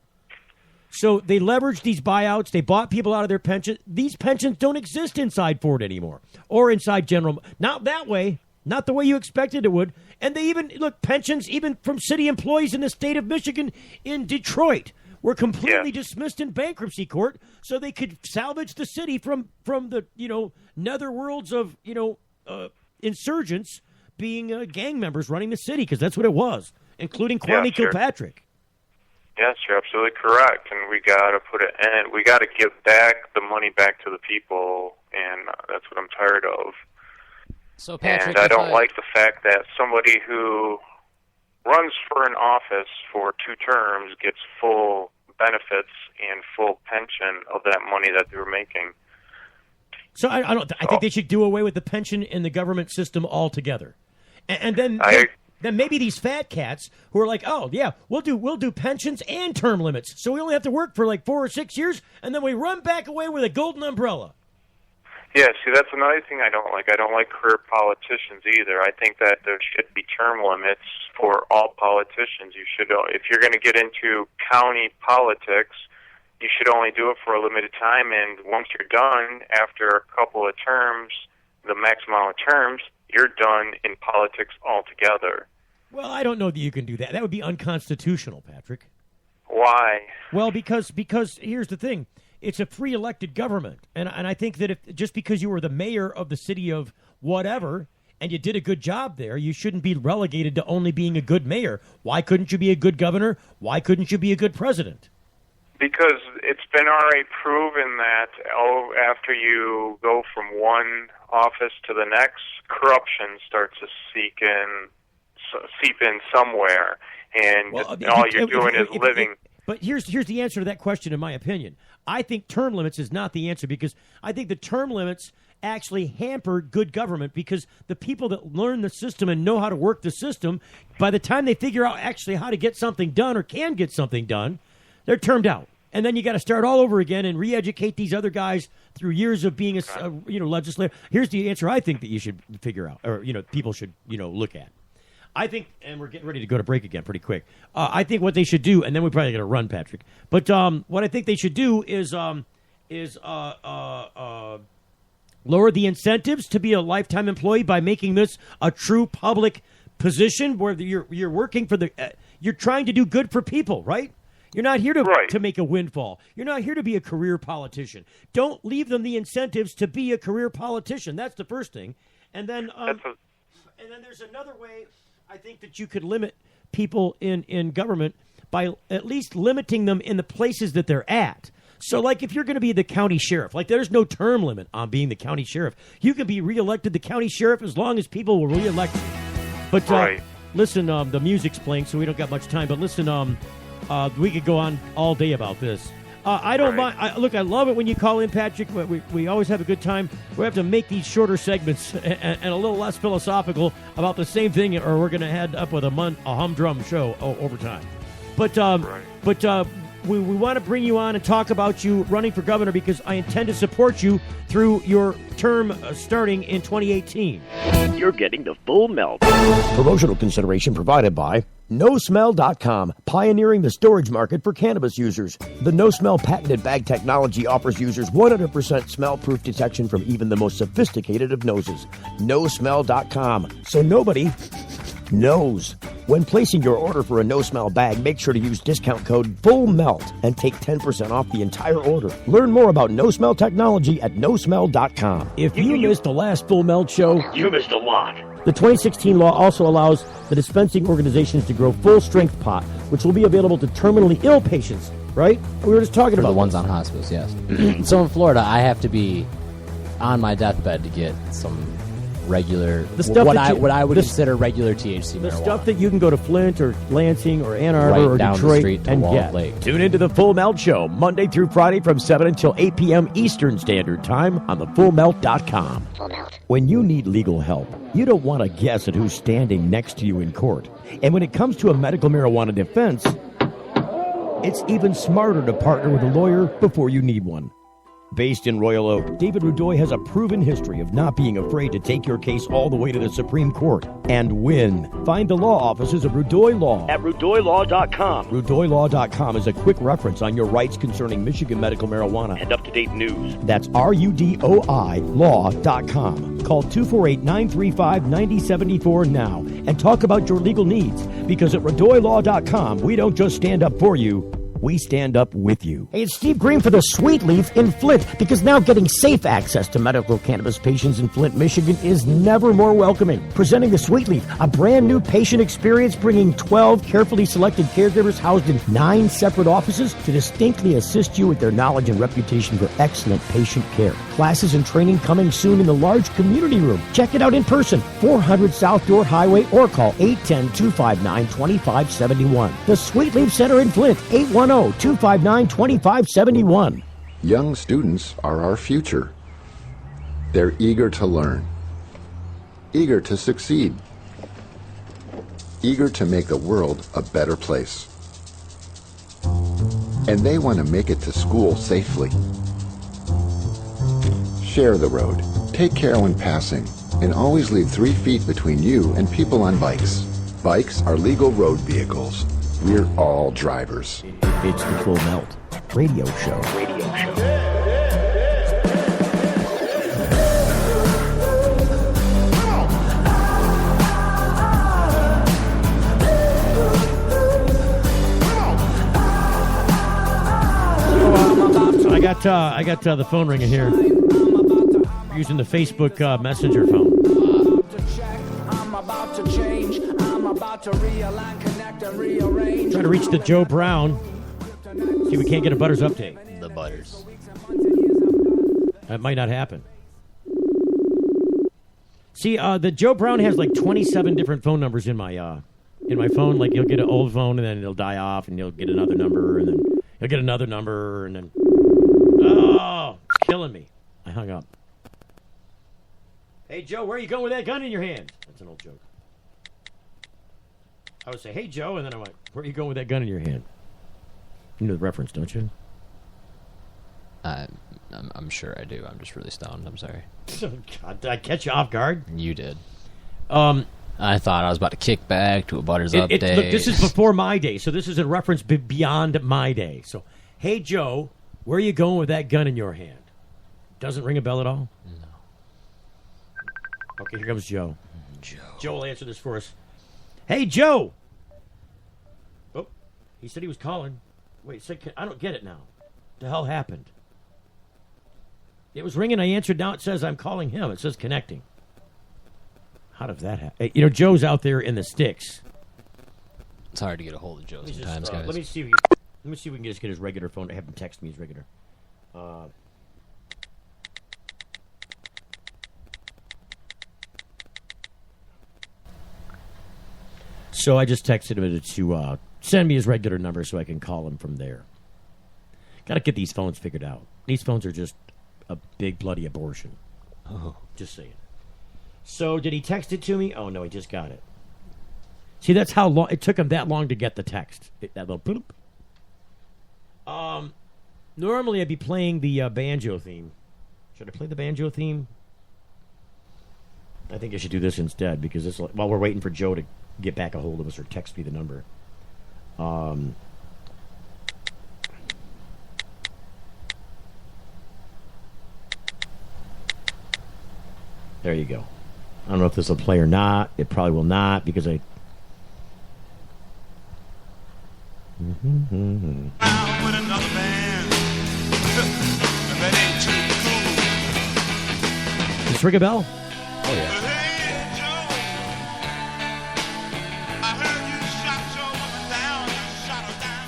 So they leveraged these buyouts. They bought people out of their pension. These pensions don't exist inside Ford anymore or inside General. Not that way. Not the way you expected it would. And they even, pensions even from city employees in the state of Michigan in Detroit were completely dismissed in bankruptcy court so they could salvage the city from the, netherworlds of, insurgents being gang members running the city, because that's what it was, including Kwame Kilpatrick. Yes, you're absolutely correct, and we got to put it in. We got to give back the money back to the people, and that's what I'm tired of. So, Patrick, and I don't like the fact that somebody who runs for an office for 2 terms gets full benefits and full pension of that money that they were making. So I think they should do away with the pension in the government system altogether, and then maybe these fat cats who are like, oh yeah, we'll do pensions and term limits, so we only have to work for like 4 or 6 years, and then we run back away with a golden umbrella. Yeah, see, that's another thing I don't like. I don't like career politicians either. I think that there should be term limits for all politicians. You should, if you're going to get into county politics, you should only do it for a limited time, and once you're done, after a couple of terms, the maximum amount of terms, you're done in politics altogether. Well, I don't know that you can do that. That would be unconstitutional, Patrick. Why? Well, because here's the thing. It's a free elected government, and I think that if just because you were the mayor of the city of whatever and you did a good job there, you shouldn't be relegated to only being a good mayor. Why couldn't you be a good governor? Why couldn't you be a good president? Because it's been already proven that after you go from one office to the next, corruption starts to seep in somewhere, and all you're doing is living. But here's the answer to that question, in my opinion. I think term limits is not the answer, because I think the term limits actually hamper good government, because the people that learn the system and know how to work the system, by the time they figure out actually how to get something done or can get something done, they're termed out. And then you got to start all over again and re-educate these other guys through years of being a legislator. Here's the answer I think that you should figure out, or people should look at. I think, and we're getting ready to go to break again pretty quick. I think what they should do, and then we're probably going to run, Patrick. But what I think they should do is lower the incentives to be a lifetime employee by making this a true public position where you're working for you're trying to do good for people, right? You're not here to make a windfall. You're not here to be a career politician. Don't leave them the incentives to be a career politician. That's the first thing. And then there's another way. I think that you could limit people in government by at least limiting them in the places that they're at. So, like, if you're going to be the county sheriff, like, there's no term limit on being the county sheriff. You can be reelected the county sheriff as long as people will reelect you. But listen, the music's playing, so we don't got much time. But listen, we could go on all day about this. I don't mind. Look, I love it when you call in, Patrick. We always have a good time. We have to make these shorter segments and a little less philosophical about the same thing, or we're going to head up with a humdrum show over time. But we want to bring you on and talk about you running for governor, because I intend to support you through your term starting in 2018. You're getting the full melt. Promotional consideration provided by NoSmell.com, pioneering the storage market for cannabis users. The NoSmell patented bag technology offers users 100% smell-proof detection from even the most sophisticated of noses. NoSmell.com, so nobody knows. When placing your order for a NoSmell bag, make sure to use discount code FULLMELT and take 10% off the entire order. Learn more about NoSmell technology at NoSmell.com. If you missed the last Full Melt show, you missed a lot. The 2016 law also allows the dispensing organizations to grow full-strength pot, which will be available to terminally ill patients, right? We were just talking about the ones on hospice, yes. So in Florida, I have to be on my deathbed to get some regular, what I would consider regular THC marijuana. The stuff that you can go to Flint or Lansing or Ann Arbor or Detroit and get. Lake. Tune into the Full Melt Show, Monday through Friday from 7 until 8 p.m. Eastern Standard Time on thefullmelt.com. Full Melt. When you need legal help, you don't want to guess at who's standing next to you in court. And when it comes to a medical marijuana defense, it's even smarter to partner with a lawyer before you need one. Based in Royal Oak, David Rudoy has a proven history of not being afraid to take your case all the way to the Supreme Court and win. Find the law offices of Rudoy Law at RudoyLaw.com. RudoyLaw.com is a quick reference on your rights concerning Michigan medical marijuana and up-to-date news. That's RUDOI Law.com. Call 248-935-9074 now and talk about your legal needs, because at RudoyLaw.com, we don't just stand up for you, we stand up with you. Hey, it's Steve Green for the Sweet Leaf in Flint, because now getting safe access to medical cannabis patients in Flint, Michigan is never more welcoming. Presenting the Sweet Leaf, a brand new patient experience bringing 12 carefully selected caregivers housed in 9 separate offices to distinctly assist you with their knowledge and reputation for excellent patient care. Classes and training coming soon in the large community room. Check it out in person, 400 South Door Highway, or call 810-259-2571. The Sweet Leaf Center in Flint, 810-259-2571. Young students are our future. They're eager to learn, eager to succeed, eager to make the world a better place. And they want to make it to school safely. Share the road, take care when passing, and always leave 3 feet between you and people on bikes. Bikes are legal road vehicles. We're all drivers. It's the Full Melt Radio Show. I got the phone ringing here. Using the Facebook Messenger phone. Trying to reach the Joe Brown. See if we can't get a Butters update. The Butters. That might not happen. See, the Joe Brown has like 27 different phone numbers in my phone. Like, you'll get an old phone and then it'll die off, and you'll get another number, and then you'll get another number, and then it's killing me. I hung up. Hey, Joe, where are you going with that gun in your hand? That's an old joke. I would say, hey, Joe, and then I went, where are you going with that gun in your hand? You know the reference, don't you? I'm sure I do. I'm just really stoned. I'm sorry. God, did I catch you off guard? You did. I thought I was about to kick back to a Butters update. Look, this is before my day, so this is a reference beyond my day. So, hey, Joe, where are you going with that gun in your hand? Doesn't ring a bell at all? No. Okay, here comes Joe. Joe will answer this for us. Hey, Joe! Oh, he said he was calling. Wait, I don't get it now. What the hell happened? It was ringing, I answered, now it says I'm calling him. It says connecting. How did that happen? Hey, Joe's out there in the sticks. It's hard to get a hold of Joe sometimes, guys. Let me see if we can just get his regular phone. Have him text me his regular. So I just texted him to send me his regular number so I can call him from there. Got to get these phones figured out. These phones are just a big bloody abortion. Oh. Just saying. So did he text it to me? Oh, no, he just got it. See, that's how long it took him that long to get the text. That little boop. Normally I'd be playing the banjo theme. Should I play the banjo theme? I think I should do this instead, because this, while we're waiting for Joe to get back a hold of us or text me the number. There you go. I don't know if this will play or not. It probably will not, because I... Does this ring a bell? Oh, yeah.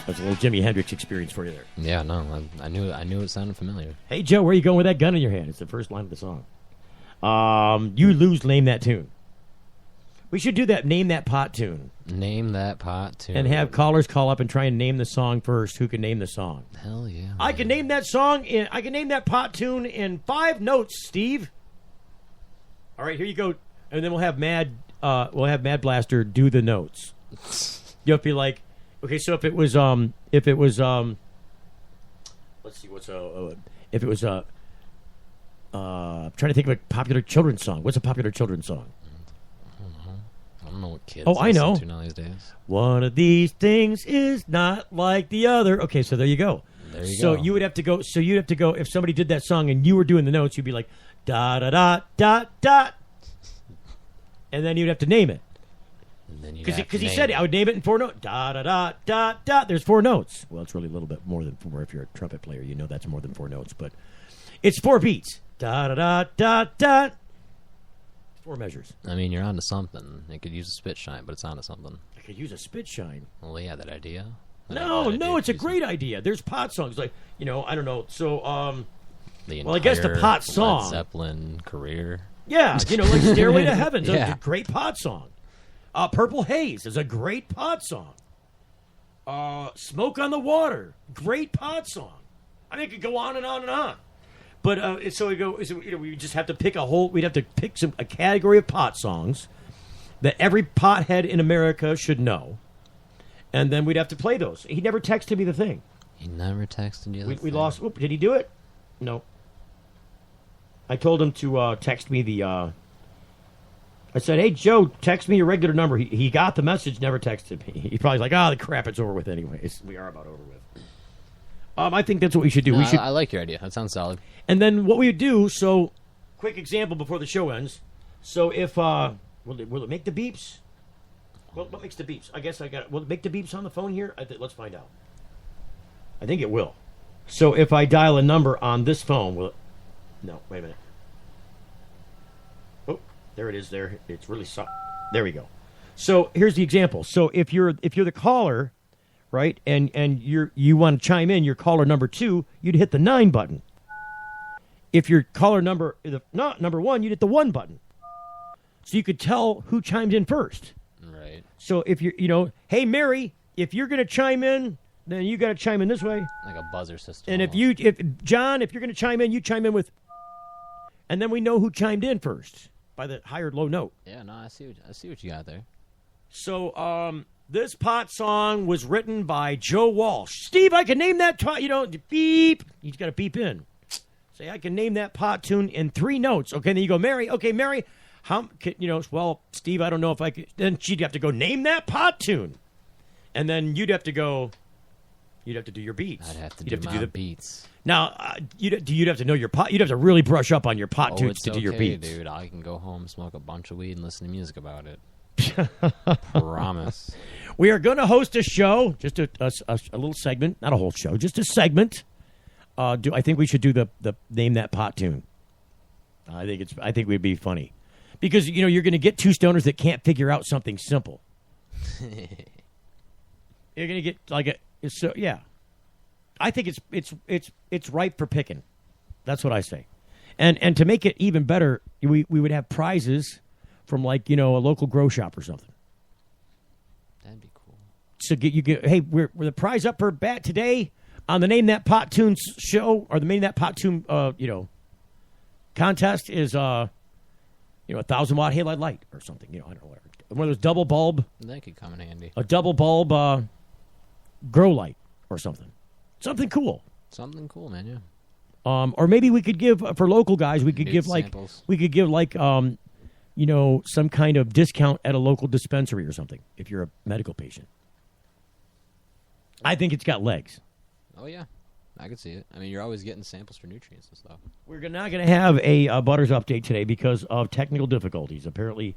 That's a little Jimi Hendrix experience for you there. Yeah, no, I knew it sounded familiar. Hey, Joe, where are you going with that gun in your hand? It's the first line of the song. You lose, name that tune. We should do that, name that pot tune. Name that pot tune. And have callers call up and try and name the song first. Who can name the song? Hell yeah. I can name that song I can name that pot tune in 5 notes, Steve. All right, here you go. And then we'll have Mad Blaster do the notes. You'll be like, okay, so if it was let's see, if it was I'm trying to think of a popular children's song. What's a popular children's song? I don't know what kids I know. listen to now these days. One of these things is not like the other. Okay, so there you go. So you would have to go. So you'd have to go. If somebody did that song and you were doing the notes, you'd be like da da da da da, and then you'd have to name it. And then Because he said I would name it in 4 notes. Da da da da da. There's 4 notes. Well, it's really a little bit more than 4. If you're a trumpet player, you know that's more than 4 notes. But it's 4 beats. Da da da da da. 4 measures. I mean, you're onto something. It could use a spit shine, but it's onto something. I could use a spit shine. Well, yeah, that idea. No, it's a great idea. There's pot songs like I don't know. So The I guess the entire pot song. Led Zeppelin career. Yeah, like Stairway to Heaven's Yeah. a great pot song. Purple Haze is a great pot song. Smoke on the Water, great pot song. I mean, it could go on and on and on. But so we go. We just have to pick we'd have to pick a category of pot songs that every pothead in America should know, and then we'd have to play those. He never texted me the thing. He never texted you. We lost. Oop, did he do it? No. I told him to text me the. I said, "Hey Joe, text me your regular number." He got the message, never texted me. He probably like, the crap, it's over with anyways. We are about over with. I think that's what we should do. No, We should. I like your idea. That sounds solid. And then what we would do. So, quick example before the show ends. So if will it make the beeps? Well, what makes the beeps? I guess will it make the beeps on the phone here? Let's find out. I think it will. So if I dial a number on this phone, will it? No, wait a minute. Oh, there it is. There, it's really soft. There we go. So here's the example. So if you're the caller, right, and you want to chime in, your caller number 2, you'd hit the 9 button. If your caller number 1, you'd hit the 1 button. So you could tell who chimed in first. Right. So if hey Mary, if you're going to chime in, then you got to chime in this way. Like a buzzer system. And if John, if you're going to chime in, you chime in with, and then we know who chimed in first by the high or low note. Yeah, no, I see what you got there. So this pot song was written by Joe Walsh. Steve, I can name that beep. He's got to beep in. Say I can name that pot tune in 3 notes. Okay, then you go, Mary. Okay, Mary. Well, Steve, I don't know if I could. Then she'd have to go name that pot tune, and then you'd have to go. You'd have to do your beats. I'd have to do my beats. Now, you'd have to know your pot. You'd have to really brush up on your pot tunes to do your beats. Dude. I can go home, smoke a bunch of weed, and listen to music about it. Promise. We are going to host a show, just a little segment, not a whole show, just a segment. I think we should do the name that pot tune. I think we'd be funny, because you're going to get 2 stoners that can't figure out something simple. You're going to get so yeah. I think it's ripe for picking. That's what I say. And to make it even better, we would have prizes from a local grow shop or something. That'd be cool. So hey, we're the prize up for bat today on the Name That Pot Tune show, or the Name That Pot Tune contest is 1,000-watt halide light or something. I don't know, whatever. One of those double bulb. That could come in handy. A double bulb grow light or something. Something cool. Something cool, man. Yeah. Or maybe we could give for local guys. We could give samples. some kind of discount at a local dispensary or something if you're a medical patient. I think it's got legs. Oh yeah, I could see it. I mean, you're always getting samples for nutrients and stuff. We're not going to have a Butters update today because of technical difficulties. Apparently,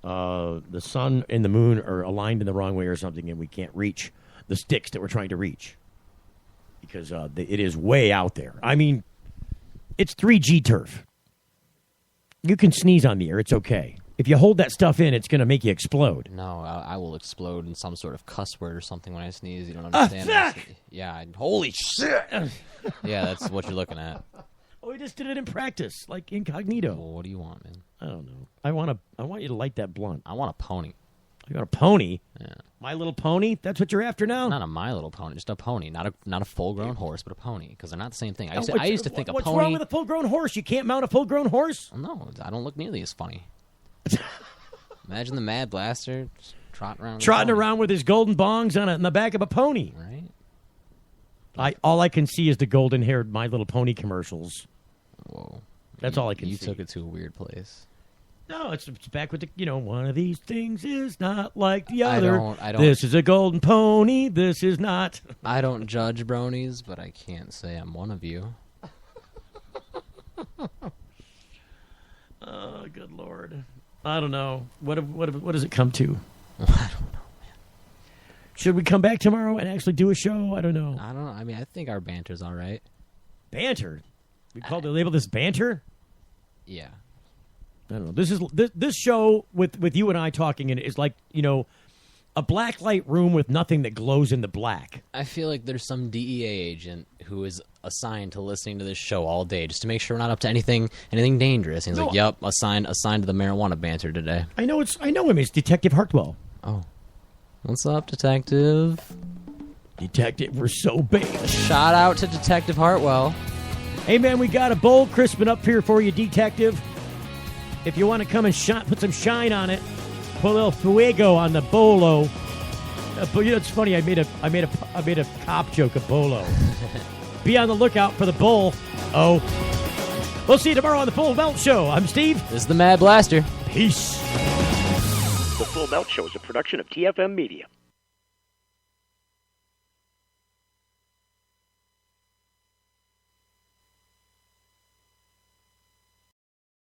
the sun and the moon are aligned in the wrong way or something, and we can't reach the sticks that we're trying to reach because it is way out there. I mean, it's 3G turf. You can sneeze on the air. It's okay. If you hold that stuff in, it's going to make you explode. No, I will explode in some sort of cuss word or something when I sneeze. You don't understand. Yeah, holy shit. Yeah, that's what you're looking at. Oh, we just did it in practice, like incognito. Well, what do you want, man? I don't know. I want you to light that blunt. I want a pony. You got a pony? Yeah. My Little Pony? That's what you're after now? Not a My Little Pony, just a pony. Not a full-grown horse, but a pony, because they're not the same thing. I used to think a pony... What's wrong with a full-grown horse? You can't mount a full-grown horse? No, I don't look nearly as funny. Imagine the Mad Blaster just trotting around with his golden bongs on the back of a pony. Right. All I can see is the golden-haired My Little Pony commercials. Whoa. That's all I can see. You took it to a weird place. No, it's back with the, one of these things is not like the other. I don't. This is a golden pony. This is not. I don't judge bronies, but I can't say I'm one of you. Oh, good Lord. I don't know. What does it come to? Should we come back tomorrow and actually do a show? I don't know. I mean, I think our banter's all right. Banter? We call the label this banter? Yeah. I don't know. This show with you and I talking in it is like, a black light room with nothing that glows in the black. I feel like there's some DEA agent who is assigned to listening to this show all day just to make sure we're not up to anything dangerous. And he's like, "Yep, assigned to the marijuana banter today." I know him. It's Detective Hartwell. Oh, what's up, Detective? Detective, we're so big. Shout out to Detective Hartwell. Hey man, we got a bowl crisping up here for you, Detective. If you want to come and put some shine on it, put a little fuego on the bolo. But it's funny. I made a cop joke of bolo. Be on the lookout for the bull. Oh, we'll see you tomorrow on the Full Melt Show. I'm Steve. This is the Mad Blaster. Peace. The Full Melt Show is a production of TFM Media.